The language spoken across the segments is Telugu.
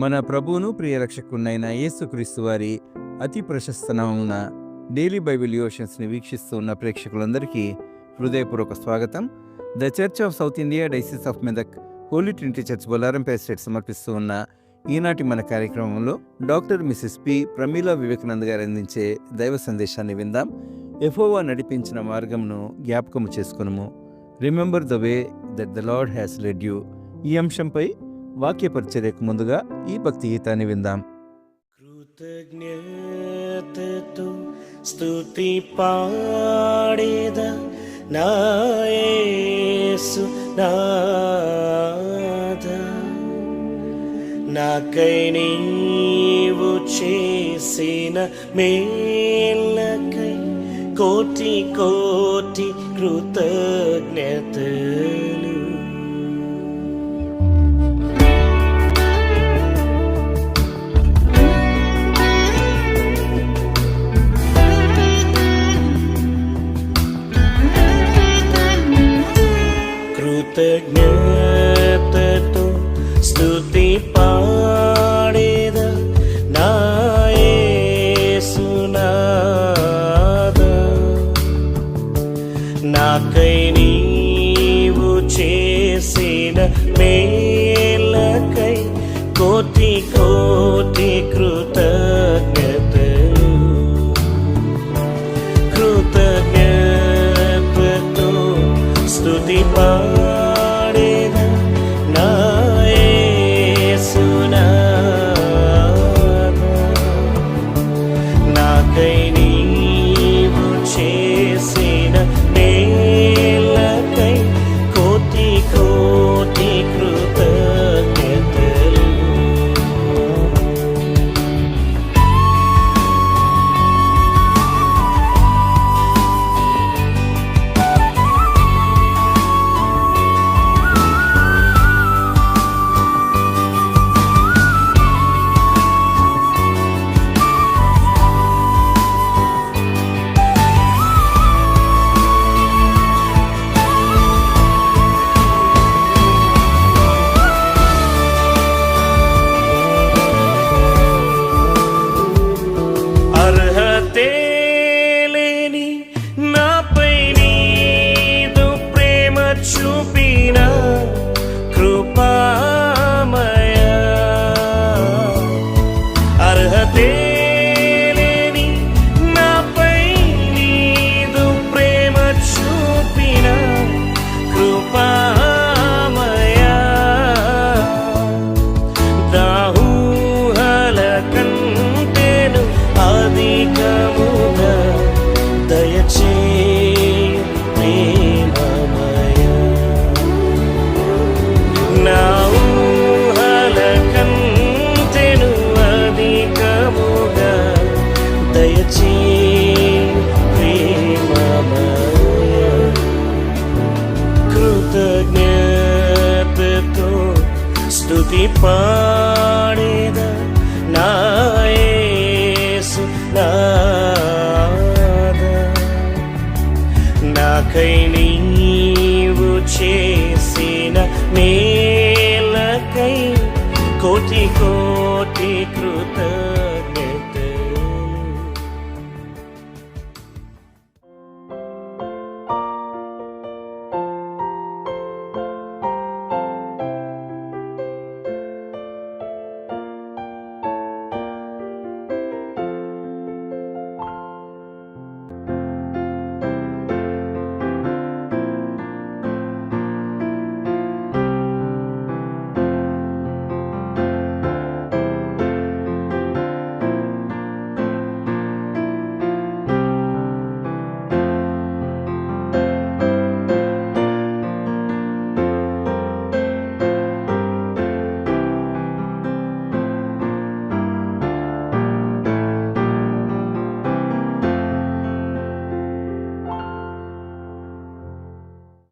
మన ప్రభువును ప్రియరక్షకునైన యేసుక్రీస్తు వారి అతి ప్రశస్త నామమున డైలీ బైబిల్ డివోషన్స్ని వీక్షిస్తూ ఉన్న ప్రేక్షకులందరికీ హృదయపూర్వక స్వాగతం. The Church of South India Diocese of Medak Holy Trinity Church Bollarampet state సమర్పిస్తూ ఉన్న ఈనాటి మన కార్యక్రమంలో doctor Mrs P Pramila Vivekanand గారు అందించే దైవ సందేశాన్ని విందాం. యెహోవా నడిపించిన మార్గమును జ్ఞాపకము చేసుకొనుము, remember the way that the Lord has led you. ఈ అంశంపై వాక్య పరిచర్యకు ముందుగా ఈ భక్తి గీతాన్ని విందాం. కృతజ్ఞతతో స్తుతి పాడేద నా యేసు నాథా, నాకై నీవు చేసిన మేలకై కోటి కోటి కృతజ్ఞతలు. కృతజ్ఞతతో స్తుతి పాడేద నా యేసు నాథా, నాకై నీవు చేసిన మేలకై కోటి కోటి కృతజ్ఞతలు. కృతజ్ఞతతో స్తుతి పాడేద నా యేసు నాథా, నాకై నీవు చేసిన మేలకై కోటి కోటి కృతజ్ఞతలు. అర్హతే లేని నాపై నీదు ప్రేమ చూపిన కృపామయ, అర్హతే లేని నాపై నీదు ప్రేమ చూపిన కృపామయ, దాహూహల కంటేను అధికముగా దయచేయు ప్రేమమయ, నా ఊహల కంటేను అధికముగా దయచేయు ప్రేమమయ. కృతజ్ఞతతో స్తుతి పాడేద నా యేసు నాథా, నాకై నీవు చేసిన మేలకై కోటి కోటి కృతజ్ఞతలు.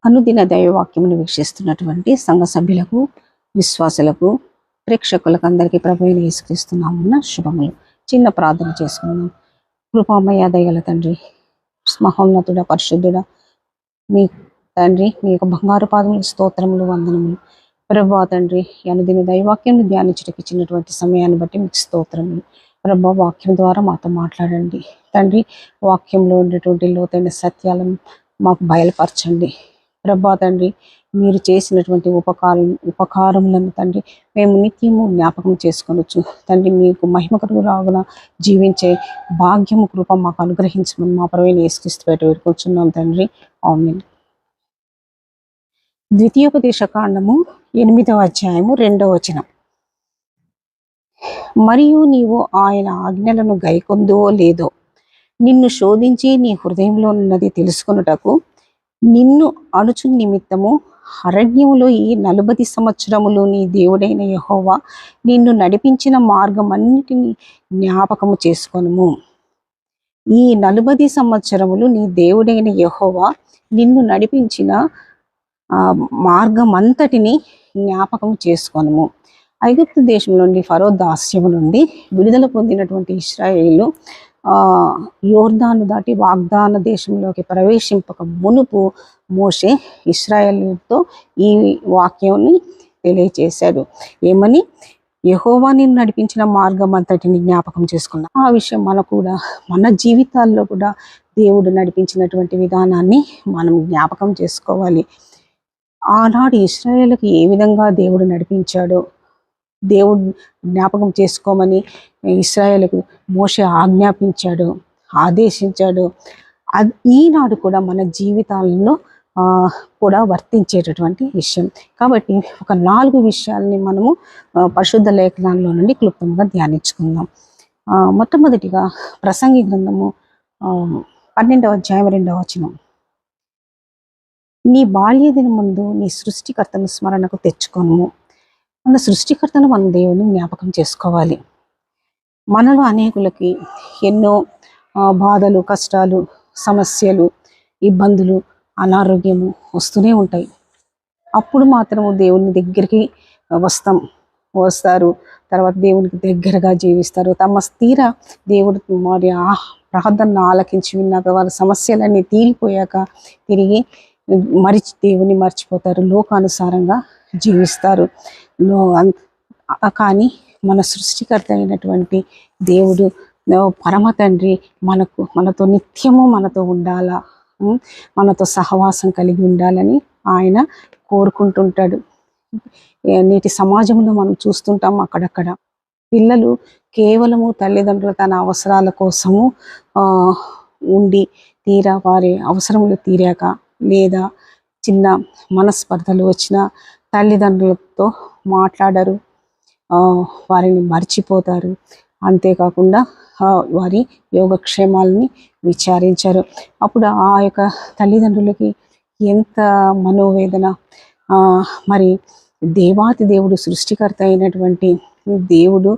అనుదిన దైవవాక్యమును వీక్షిస్తున్నటువంటి సంఘ సభ్యులకు, విశ్వాసులకు, ప్రేక్షకులకు అందరికీ ప్రభువైన యేసుక్రీస్తు నామమున శుభములు. చిన్న ప్రార్థన చేసుకుందాం. కృపామయ దయగల తండ్రి, మహోన్నతుడ, పరిశుద్ధుడ, మీ తండ్రి, మీ యొక్క బంగారు పాదములు, స్తోత్రములు, వందనములు. ప్రభా తండ్రి, ఈ అనుదిన దైవాక్యం ధ్యానించడానికి ఇచ్చినటువంటి సమయాన్ని బట్టి మీకు స్తోత్రములు. ప్రభా, వాక్యం ద్వారా మాతో మాట్లాడండి తండ్రి. వాక్యంలో ఉండేటువంటి లోతైన సత్యాలను మాకు బయలుపరచండి ప్రభా తండ్రి. మీరు చేసినటువంటి ఉపకారములను తండ్రి మేము నిత్యము జ్ఞాపకం చేసుకొనొచ్చు తండ్రి. మీకు మహిమకరంగా జీవించే భాగ్యము కృప మాకు అనుగ్రహించమని మా ప్రభువైన యేసుక్రీస్తు పేరిట వేడుకొంచున్నాం తండ్రి. ఆమేన్. ద్వితీయోపదేశ కాండము 8వ అధ్యాయము 2వ వచనం. మరియు నీవు ఆయన ఆజ్ఞలను గైకొందువో లేదో నిన్ను శోధించి నీ హృదయంలో ఉన్నది తెలుసుకొనుటకు నిన్ను అణుచు నిమిత్తము అరణ్యములో ఈ 40 సంవత్సరములు నీ దేవుడైన యెహోవా నిన్ను నడిపించిన మార్గం అన్నిటినీ జ్ఞాపకము చేసుకొనుము. ఈ 40 సంవత్సరములు నీ దేవుడైన యెహోవా నిన్ను నడిపించిన మార్గం అంతటిని జ్ఞాపకం చేసుకొనుము. ఐగుప్తు దేశం నుండి ఫరో దాస్యము నుండి విడుదల పొందినటువంటి ఇశ్రాయేలు యోర్దాను దాటి వాగ్దాన దేశంలోకి ప్రవేశింపక మునుపు మోషే ఇశ్రాయేలుతో ఈ వాక్యాన్ని తెలియచేశాడు. ఏమని? యెహోవా నిన్ను నడిపించిన మార్గం అంతటిని జ్ఞాపకం చేసుకున్నాం. ఆ విషయం మనకు కూడా మన జీవితాల్లో కూడా దేవుడు నడిపించినటువంటి విధానాన్ని మనం జ్ఞాపకం చేసుకోవాలి. ఆనాడు ఇశ్రాయేలుకి ఏ విధంగా దేవుడు నడిపించాడో దేవుడు జ్ఞాపకం చేసుకోమని ఇశ్రాయేలుకు మోషే ఆజ్ఞాపించాడు, ఆదేశించాడు. ఈనాడు కూడా మన జీవితాలలో కూడా వర్తించేటటువంటి విషయం. కాబట్టి ఒక 4 విషయాల్ని మనము పరిశుద్ధ లేఖనాల్లో నుండి క్లుప్తంగా ధ్యానించుకుందాం. మొట్టమొదటిగా ప్రసంగి గ్రంథము 12వ అధ్యాయం 2వ వచనం. నీ బాల్య దినమందు నీ సృష్టికర్తను స్మరణకు తెచ్చుకొనుము. మన సృష్టికర్తను మన దేవుని జ్ఞాపకం చేసుకోవాలి. మనలో అనేకులకి ఎన్నో బాధలు, కష్టాలు, సమస్యలు, ఇబ్బందులు, అనారోగ్యము వస్తూనే ఉంటాయి. అప్పుడు మాత్రము దేవుని దగ్గరికి వస్తారు. తర్వాత దేవునికి దగ్గరగా జీవిస్తారు. తమ స్థిర దేవుడు మరి ప్రార్థనను ఆలకించి విన్నాక వారి సమస్యలన్నీ తీరిపోయాక తిరిగి దేవుని మర్చిపోతారు, లోకానుసారంగా జీవిస్తారు. కానీ మన సృష్టికర్త అయినటువంటి దేవుడు పరమ తండ్రి మనతో నిత్యము మనతో ఉండాలా, మనతో సహవాసం కలిగి ఉండాలని ఆయన కోరుకుంటుంటాడు. నేటి సమాజంలో మనం చూస్తుంటాం, అక్కడక్కడ పిల్లలు కేవలము తల్లిదండ్రులు తన అవసరాల కోసము ఉండి వారి అవసరములు తీరాక లేదా చిన్న మనస్పర్ధలు వచ్చిన తల్లిదండ్రులతో మాట్లాడరు, వారిని మర్చిపోతారు. అంతేకాకుండా వారి యోగక్షేమాలని విచారించారు. అప్పుడు ఆ యొక్క తల్లిదండ్రులకి ఎంత మనోవేదన. మరి దేవాతి దేవుడు సృష్టికర్త అయినటువంటి దేవుడు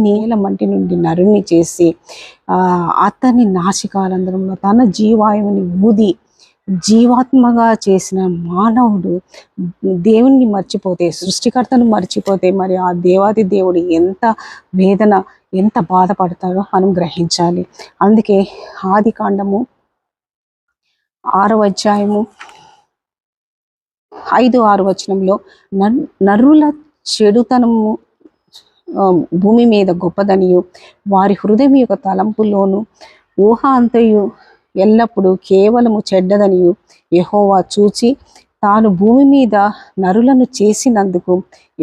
నేల మంటి నుండి నరుణ్ణి చేసి అతని నాసికారంధ్రంలో తన జీవాయువుని ఊది జీవాత్మగా చేసిన మానవుడు దేవుణ్ణి మర్చిపోతే, సృష్టికర్తను మర్చిపోతే మరి ఆ దేవాది దేవుడు ఎంత వేదన, ఎంత బాధపడతాడో మనం గ్రహించాలి. అందుకే ఆది కాండము 6వ అధ్యాయము 5-6 వచనంలో నరుల చెడుతనము భూమి మీద గొప్పదనియు వారి హృదయం యొక్క తలంపులోను ఊహ అంతయు ఎల్లప్పుడూ కేవలము చెడ్డదనియు యెహోవా చూచి తాను భూమి మీద నరులను చేసినందుకు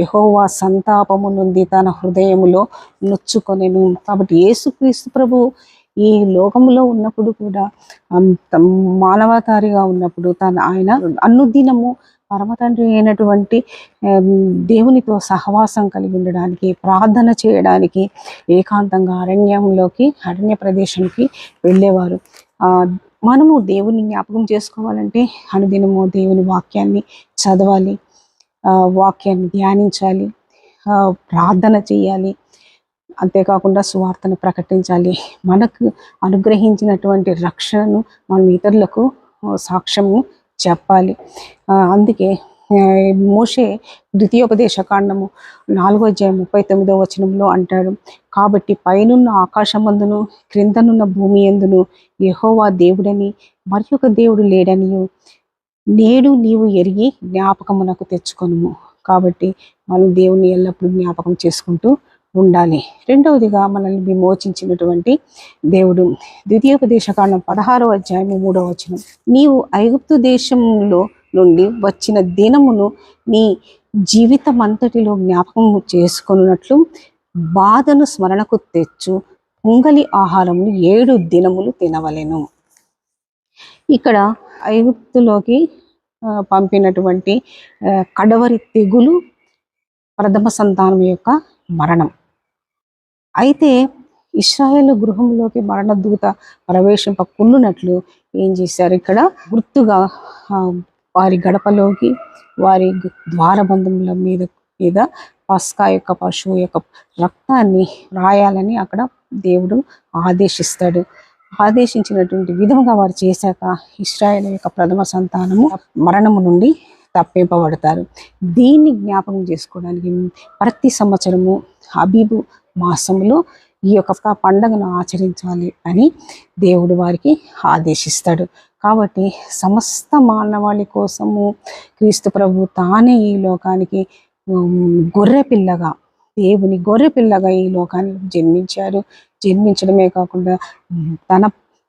యెహోవా సంతాపము నుండి తన హృదయములో నొచ్చుకొనెను. కాబట్టి యేసుక్రీస్తు ప్రభు ఈ లోకములో ఉన్నప్పుడు కూడా మానవతారిగా ఉన్నప్పుడు ఆయన అనుదినము పరమ తండ్రి అయినటువంటి దేవునితో సహవాసం కలిగి ఉండడానికి, ప్రార్థన చేయడానికి ఏకాంతంగా అరణ్య ప్రదేశానికి వెళ్ళేవారు. మనము దేవుని జ్ఞాపకం చేసుకోవాలంటే అనుదినము దేవుని వాక్యాన్ని చదవాలి, వాక్యాన్ని ధ్యానించాలి, ప్రార్థన చేయాలి. అంతేకాకుండా సువార్తను ప్రకటించాలి. మనకు అనుగ్రహించినటువంటి రక్షణను మనం ఇతరులకు సాక్ష్యము చెప్పాలి. అందుకే మోషే ద్వితీయోపదేశ కాండము 4వ అధ్యాయం 39వ వచనంలో అంటాడు, కాబట్టి పైనున్న ఆకాశమందును క్రిందనున్న భూమి యందును యెహోవా దేవుడని మరి ఒక దేవుడు లేడనియు నేడు నీవు ఎరిగి జ్ఞాపకమునకు తెచ్చుకొనుము. కాబట్టి మనం దేవుని ఎల్లప్పుడూ జ్ఞాపకం చేసుకుంటూ ఉండాలి. రెండవదిగా మనల్ని విమోచించినటువంటి దేవుడు. ద్వితీయోపదేశకాండం 16వ అధ్యాయము 3వ వచనం, నీవు ఐగుప్తు దేశంలో నుండి వచ్చిన దినమును నీ జీవితం అంతటిలో జ్ఞాపకం చేసుకొనున్నట్లు బాధను స్మరణకు తెచ్చు పొంగలి ఆహారమును 7 దినములు తినవలెను. ఇక్కడ ఐగుప్తులోకి పంపినటువంటి కడవరి తెగులు ప్రథమ సంతానం యొక్క మరణం. అయితే ఇశ్రాయేలు గృహంలోకి మరణ దూత ప్రవేశింపకుండునట్లు ఏం చేశారు, ఇక్కడ గుర్తుగా వారి గడపలోకి, వారి ద్వారబంధముల మీద పస్కా యొక్క పశువు యొక్క రక్తాన్ని రాయాలని అక్కడ దేవుడు ఆదేశిస్తాడు. ఆదేశించినటువంటి విధంగా వారు చేశాక ఇశ్రాయేలు యొక్క ప్రథమ సంతానము మరణము నుండి తప్పింపబడతారు. దీన్ని జ్ఞాపకం చేసుకోవడానికి ప్రతి సంవత్సరము అబీబు మాసంలో ఈ యొక్క పండగను ఆచరించాలి అని దేవుడు వారికి ఆదేశిస్తాడు. కాబట్టి సమస్త మానవాళి కోసము క్రీస్తు ప్రభు తానే ఈ లోకానికి గొర్రెపిల్లగా, దేవుని గొర్రెపిల్లగా ఈ లోకానికి జన్మించారు. జన్మించడమే కాకుండా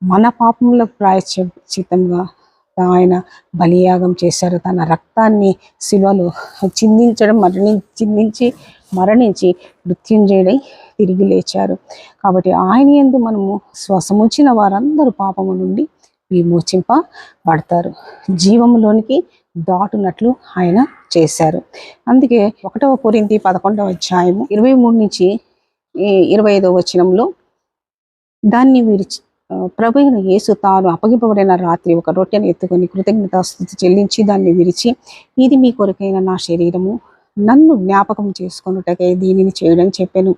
మన పాపములకు ప్రాయశ్చిత్తంగా ఆయన బలియాగం చేశారు. తన రక్తాన్ని శిలువలో చిందించి మరణించి మృత్యుంజయుడై తిరిగి లేచారు. కాబట్టి ఆయన యందు మనము శ్వాసముంచిన వారందరూ పాపము నుండి విమోచింపబడతారు, జీవములోనికి దాటునట్లు ఆయన చేశారు. అందుకే 1 కొరింథీ 11వ అధ్యాయము 23 నుంచి 25వ వచనంలో, దాన్ని విరిచి ప్రభు అయిన యేసు తాను అప్పగింపబడిన రాత్రి ఒక రొట్టెను ఎత్తుకొని కృతజ్ఞతాస్తుతి చెల్లించి దాన్ని విరిచి, ఇది మీ కొరకైన నా శరీరము, నన్ను జ్ఞాపకం చేసుకొనుటకై దీనిని చేయడం చెప్పాను.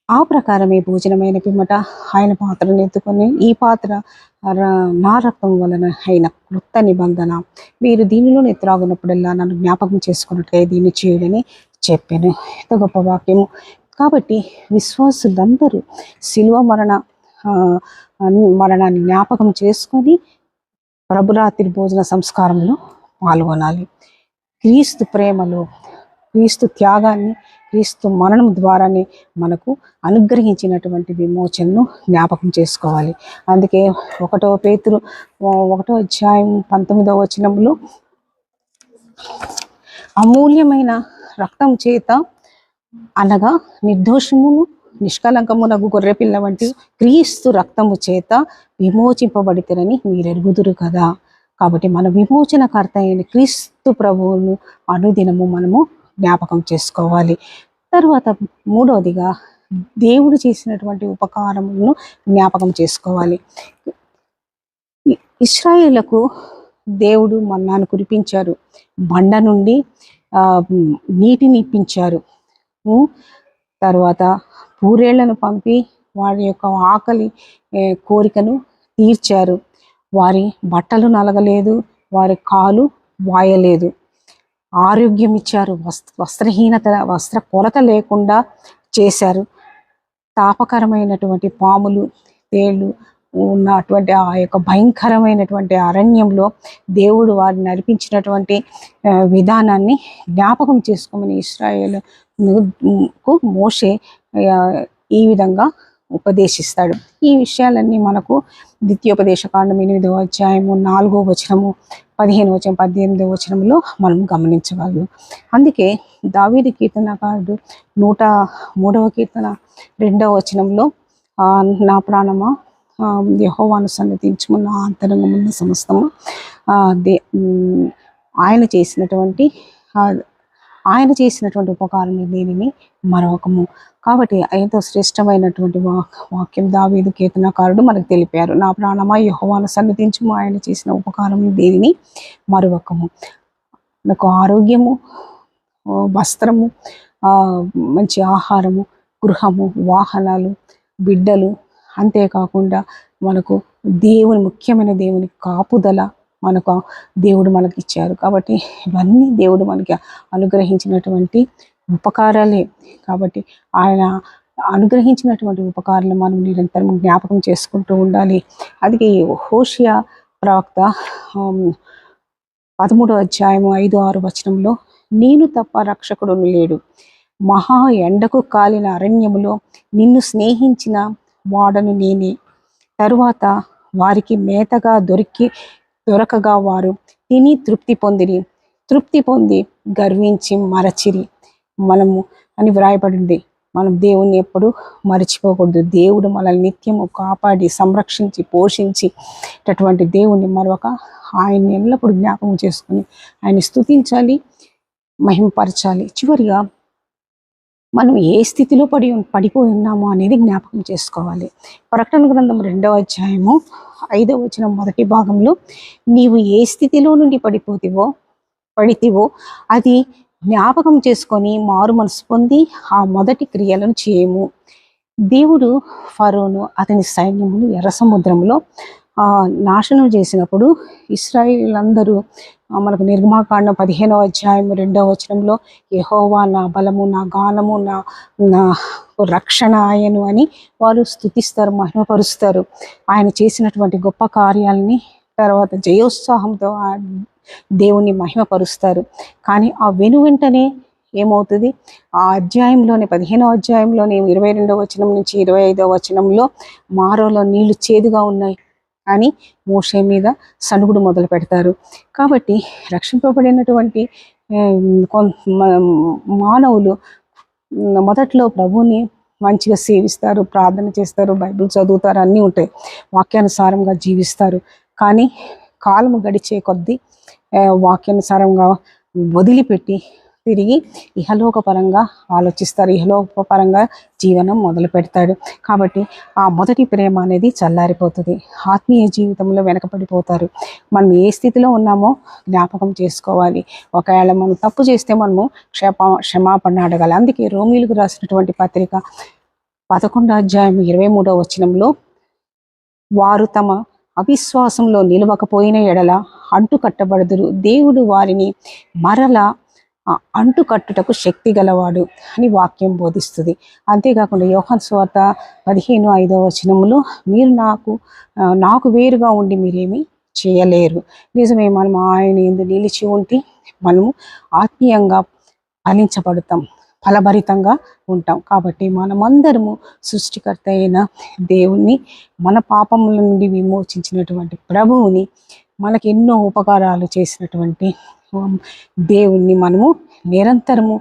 ఆ ప్రకారమే భోజనమైన పిమ్మట ఆయన పాత్రను ఎత్తుకొని, ఈ పాత్ర నా రక్తం వలన అయిన క్రొత్త నిబంధన, మీరు దీనిలో ఎత్తురాగున్నప్పుడల్లా నన్ను జ్ఞాపకం చేసుకున్నట్టుగా దీన్ని చేయడని చెప్పాను. ఎంత గొప్ప వాక్యము. కాబట్టి విశ్వాసులందరూ శిలువ మరణాన్ని జ్ఞాపకం చేసుకొని ప్రభురాత్రి భోజన సంస్కారంలో పాల్గొనాలి. క్రీస్తు ప్రేమలో, క్రీస్తు త్యాగాన్ని, క్రీస్తు మరణం ద్వారానే మనకు అనుగ్రహించినటువంటి విమోచనను జ్ఞాపకం చేసుకోవాలి. అందుకే 1 పేతురు 1వ అధ్యాయం 19వ వచనంలో, అమూల్యమైన రక్తం చేత అనగా నిర్దోషమును నిష్కలంకమునగు గొర్రెపిల్ల వంటి క్రీస్తు రక్తము చేత విమోచింపబడితేరని మీరు ఎరుగుదురు కదా. కాబట్టి మన విమోచనకర్త అయిన క్రీస్తు ప్రభువును అనుదినము మనము జ్ఞాపకం చేసుకోవాలి. తర్వాత 3వదిగా దేవుడు చేసినటువంటి ఉపకారములను జ్ఞాపకం చేసుకోవాలి. ఇశ్రాయేలుకు దేవుడు మన్నాను కురిపించారు, బండ నుండి నీటిని ఇప్పించారు. తర్వాత పూరేళ్లను పంపి వారి యొక్క ఆకలి కోరికను తీర్చారు. వారి బట్టలు నలగలేదు, వారి కాలు వాయలేదు. ఆరోగ్యం ఇచ్చారు, వస్త్ర కొరత లేకుండా చేశారు. తాపకరమైనటువంటి పాములు, తేళ్లు ఉన్నటువంటి ఆ యొక్క భయంకరమైనటువంటి అరణ్యంలో దేవుడు వారిని నడిపించినటువంటి విధానాన్ని జ్ఞాపకం చేసుకోమని ఇశ్రాయేలుకు మోషే ఈ విధంగా ఉపదేశిస్తాడు. ఈ విషయాలన్నీ మనకు ద్వితీయోపదేశకాండం 8వ అధ్యాయము 4వ వచనము 15వ వచనం 18వ వచనంలో మనం గమనించగలము. అందుకే దావీదు కీర్తనకారుడు 103వ కీర్తన 2వ వచనంలో, నా ప్రాణమా యెహోవాను సన్నిధించుము, నా అంతరంగమున్న సమస్తము ఆయన చేసినటువంటి ఉపకారం దీనిని మరొకము. కాబట్టి ఎంతో శ్రేష్టమైనటువంటి వాక్యం దావీదు కీర్తనకారుడు మనకు తెలిపారు. నా ప్రాణమా యెహోవాను సన్నిధించుము, ఆయన చేసిన ఉపకారం దీనిని మరొకము. నాకు ఆరోగ్యము, వస్త్రము, మంచి ఆహారము, గృహము, వాహనాలు, బిడ్డలు, అంతేకాకుండా మనకు ముఖ్యమైన దేవుని కాపుదల మనకు దేవుడు మనకి ఇచ్చారు. కాబట్టి ఇవన్నీ దేవుడు మనకి అనుగ్రహించినటువంటి ఉపకారాలే. కాబట్టి ఆయన అనుగ్రహించినటువంటి ఉపకారాలు మనం నిరంతరం జ్ఞాపకం చేసుకుంటూ ఉండాలి. అందుకే హోషియా ప్రవక్త 13వ అధ్యాయము 5-6 వచనంలో నేను తప్ప రక్షకుడు లేడు. మహా ఎండకు కాలిన అరణ్యములో నిన్ను స్నేహించిన వాడను నేనే. తరువాత వారికి మేతగా దొరకగా వారు తిని తృప్తి పొంది గర్వించి మరచిరి. మనము అని వ్రాయబడింది. మనం దేవుణ్ణి ఎప్పుడు మర్చిపోకూడదు. దేవుడు మనల్ని నిత్యము కాపాడి సంరక్షించి పోషించేటటువంటి దేవుణ్ణి మరొక ఆయన్ని ఎల్లప్పుడూ జ్ఞాపకం చేసుకుని ఆయన్ని స్తుతించాలి, మహిమపరచాలి. చివరిగా మనం ఏ స్థితిలో పడిపోయి ఉన్నామో అనేది జ్ఞాపకం చేసుకోవాలి. ప్రకటన గ్రంథం 2వ అధ్యాయము 5వ వచనం మొదటి భాగంలో, నీవు ఏ స్థితిలో నుండి పడితివో అది జ్ఞాపకం చేసుకొని మారు మనసు పొంది ఆ మొదటి క్రియలను చేయము. దేవుడు ఫరోను అతని సైన్యమును ఎర్ర సముద్రంలో నాశనం చేసినప్పుడు ఇశ్రాయేలీయులందరూ మనకు నిర్గమాకాండం 15వ అధ్యాయం 2వ వచనంలో, యెహోవా నా బలము, నా గానము, నా రక్షణ ఆయను అని వారు స్తుతిస్తారు, మహిమపరుస్తారు. ఆయన చేసినటువంటి గొప్ప కార్యాలని తర్వాత జయోత్సాహంతో దేవుని మహిమపరుస్తారు. కానీ ఆ వెంటనే ఏమవుతుంది? ఆ అధ్యాయంలోనే 15వ అధ్యాయంలోనే 22వ వచనం నుంచి 25వ వచనంలో, మారోలో నీళ్లు చేదుగా ఉన్నాయి అని మోషే మీద సణుగుడు మొదలు పెడతారు. కాబట్టి రక్షింపబడినటువంటి మానవులు మొదట్లో ప్రభువుని మంచిగా సేవిస్తారు, ప్రార్థన చేస్తారు, బైబిల్ చదువుతారు, అన్నీ ఉంటాయి, వాక్యానుసారంగా జీవిస్తారు. కానీ కాలము గడిచే కొద్దీ వాక్యానుసారంగా వదిలిపెట్టి తిరిగి ఇహలోకపరంగా ఆలోచిస్తారు, ఇహలోకపరంగా జీవనం మొదలు పెడతాడు. కాబట్టి ఆ మొదటి ప్రేమ అనేది చల్లారిపోతుంది, ఆత్మీయ జీవితంలో వెనకపడిపోతారు. మనం ఏ స్థితిలో ఉన్నామో జ్ఞాపకం చేసుకోవాలి. ఒకవేళ మనం తప్పు చేస్తే మనము క్షమాపణ అడగాలి. అందుకే రోమీయులకు రాసినటువంటి పత్రిక 11వ అధ్యాయం 23వ వచనంలో, వారు తమ అవిశ్వాసంలో నిలవకపోయిన ఎడల అంటుకట్టబడుదురు, దేవుడు వారిని మరలా అంటుకట్టుటకు శక్తి గలవాడు అని వాక్యం బోధిస్తుంది. అంతేకాకుండా యోహాను సువార్త 15:5వ వచనంలో, మీరు నాకు వేరుగా ఉండి మీరేమి చేయలేరు. నిజమే, మనం ఆయన యందు నిలిచి ఉంటే మనము ఆత్మీయంగా ఫలించబడతాం, ఫలభరితంగా ఉంటాం. కాబట్టి మనమందరము సృష్టికర్త అయిన దేవుణ్ణి, మన పాపముల నుండి విమోచించినటువంటి ప్రభువుని, మనకి ఎన్నో ఉపకారాలు చేసినటువంటి దేవుణ్ణి మనము నిరంతరము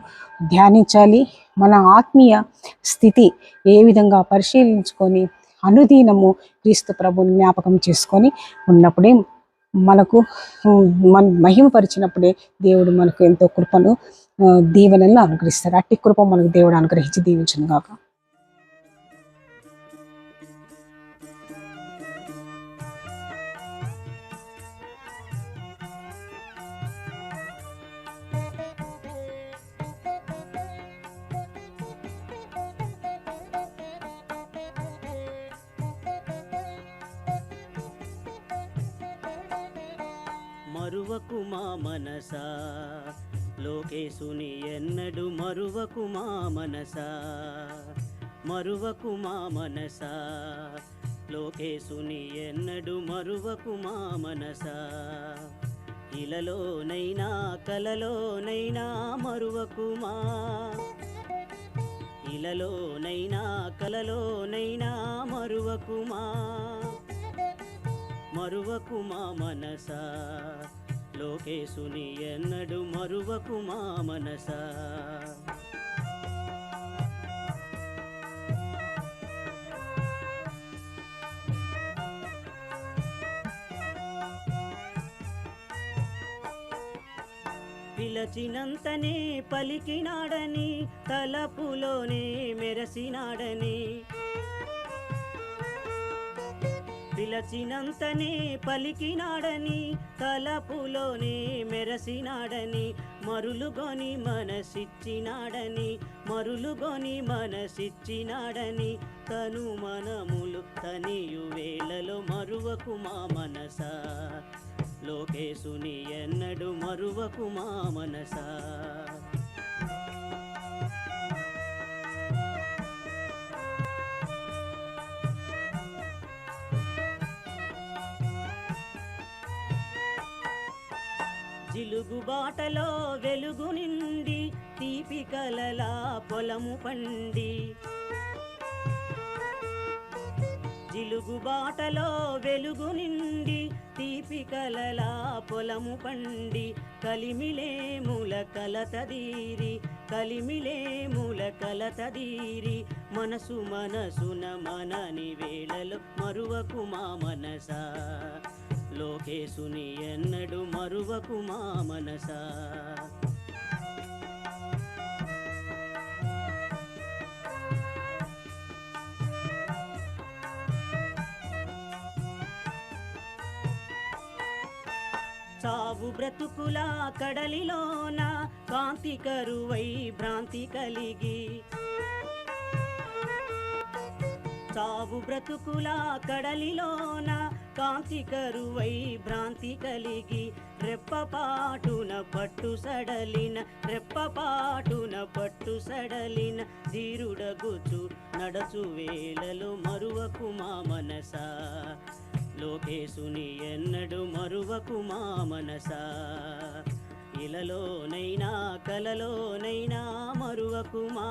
ధ్యానించాలి. మన ఆత్మీయ స్థితి ఏ విధంగా పరిశీలించుకొని అనుదినము క్రీస్తు ప్రభువుని జ్ఞాపకం చేసుకొని ఉన్నప్పుడే మనకు మహిమపరిచినప్పుడే దేవుడు మనకు ఎంతో కృపను దీవెనలను అనుగ్రహిస్తారు. అట్టి కృప మనకు దేవుడు అనుగ్రహించి దీవించును గాక. మరువకు మా మనసా లోకేశుని ఎన్నడు మరువకు మా మనసా, మరువకు మా మనసా లోకేశుని ఎన్నడు మరువకు మా మనసా. ఇలలోనైనా కలలోనైనా మరువకుమా, ఇలలోనైనా కలలోనైనా మరువకుమా, మరువకుమా మనసా లోకేశుని ఎన్నడు మరువకుమా మనసా. పిలచినంతనే పలికినాడని తలపులోనే మెరసినాడని, పిలచినంతనే పలికినాడని తలపులోనే మెరసినాడని, మరులుగొని మనసిచ్చినాడని, మరులుగొని మనసిచ్చినాడని, తను మనములు తనియు వేళలో మరువకుమా మనసా లోకేశుని ఎన్నడు మరువకుమా మనసా. జిలుగు బాటలో వెలుగు నిండి తీపి కలలా పొలము పండి జిలుగు బాటలో వెలుగు నిండి తీపి కలలా పొలము పండి కలిమిలేముల కలతదీరి కలిమిలేముల కలతదీరి మనసు మనసున మనని వేళలో మరువకు మా మనసా లోకేశుని ఎన్నడు మరువకు మా మనసా చావు బ్రతుకుల కడలిలోన కాంతి కరువై భ్రాంతి కలిగి చావు బ్రతుకుల కడలిలోన కాంతి కరువై భ్రాంతి కలిగి రెప్పపాటున పట్టు సడలిన రెప్పపాటున పట్టు సడలిన ధీరుడగుచు నడచు వేళలో మరువకు మా మనసా లోకేశుని ఎన్నడు మరువకు మా మనసా ఇలలోనైనా కలలోనైనా మరువకుమా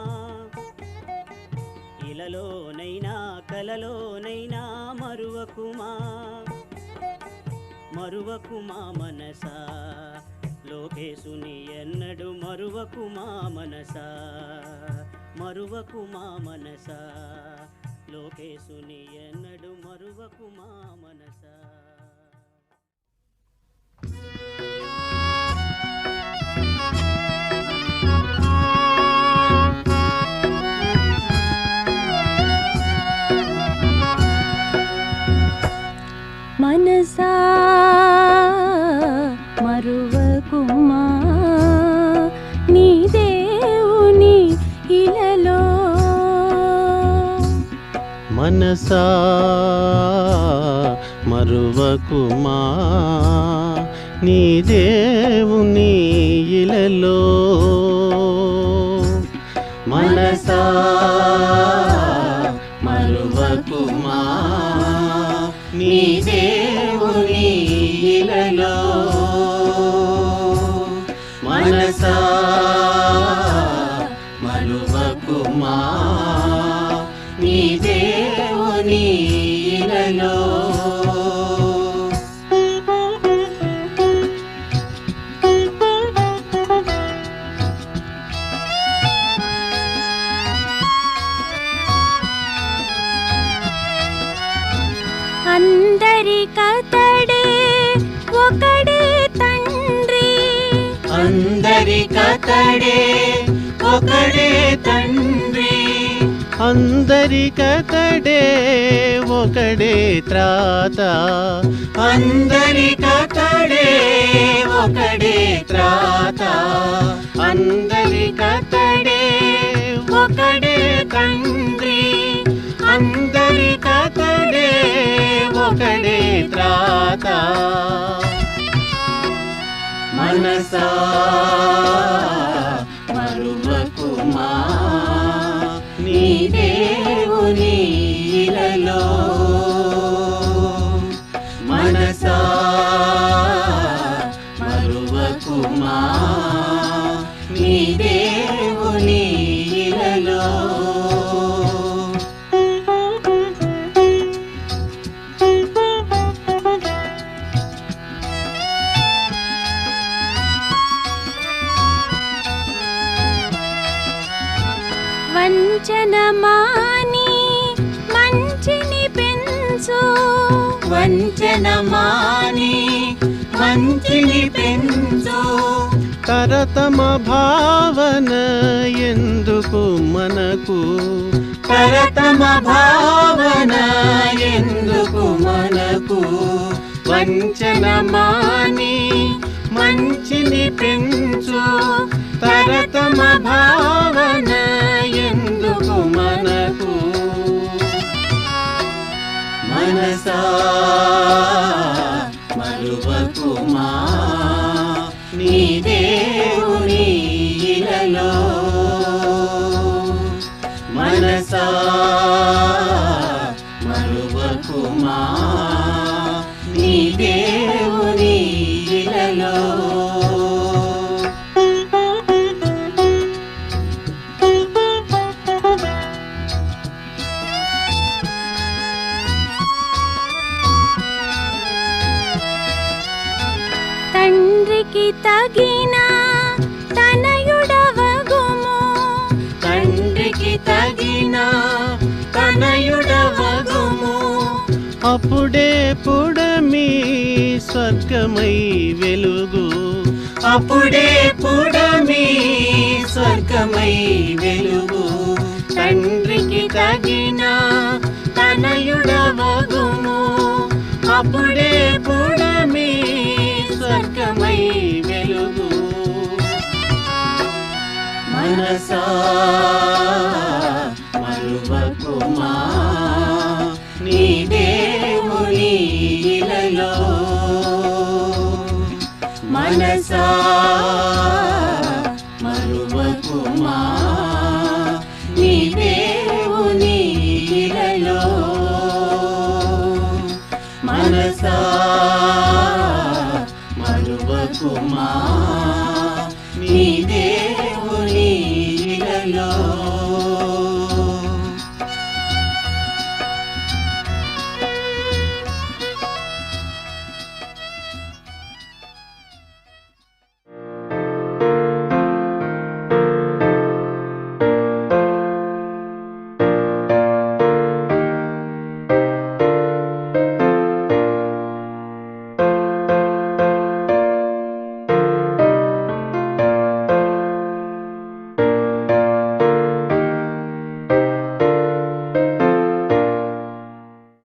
ఇలలోనైనా కలలోనైనా మరువకుమా మరువకుమా మనసా లోకేశుని ఎన్నడు మరువకుమా మనసా మరువకుమా మనసా లోకేశుని ఎన్నడు మరువకుమా మనసా మనసా మరువకుమా నీ దేవుని ఇలలో మనసా మరువకుమా నీ దేవుని ఇలలో మనసా మరువకుమా నీ దేవుని ఇలలో మనసా మరువకుమా నీ దేవుని ఇలలో అందరికతడే ఒకడే తండ్రి అందరికతడే ఒకడే తండ్రి అందరికతడే ఒకడే త్రాత అందరికతడే ఒకడే త్రాత అందరికతడే ఒకడే తండ్రి అందరికతడే ఒకడే త్రాత మనసా మరువకుమా నీ దేవుని ఇలలో మనసా మరువకుమా నీ దేవుని ఇలలో వంచన మాని మంచిని పెంచు వంచన మాని మంచిని పెంచు తరతమ భావన ఎందుకు మనకు తరతమ భావన ఎందుకు మనకు వంచన మాని మంచిని పెంచు తరతమ భావన ఎందుకు మనకు మనసా మరువకుమా నీ దేవుని ఇలలో మనసా మరువకుమా నీ దేవుని ఇలలో తగిన తనయుడవగుము తండ్రికి తగిన తనయుడవగుము. అప్పుడే పుడమి స్వర్గమై వెలుగు, అప్పుడే పుడమి స్వర్గమై వెలుగు. తండ్రికి తగిన తనయుడవగుము, అప్పుడే పుడమి స్వర్గమై వెలుగు. మనసా మరువకుమా నీ దేవుని ఇలలో, మనసా మరువకుమా నీ దేవుని ఇలలో, మనసా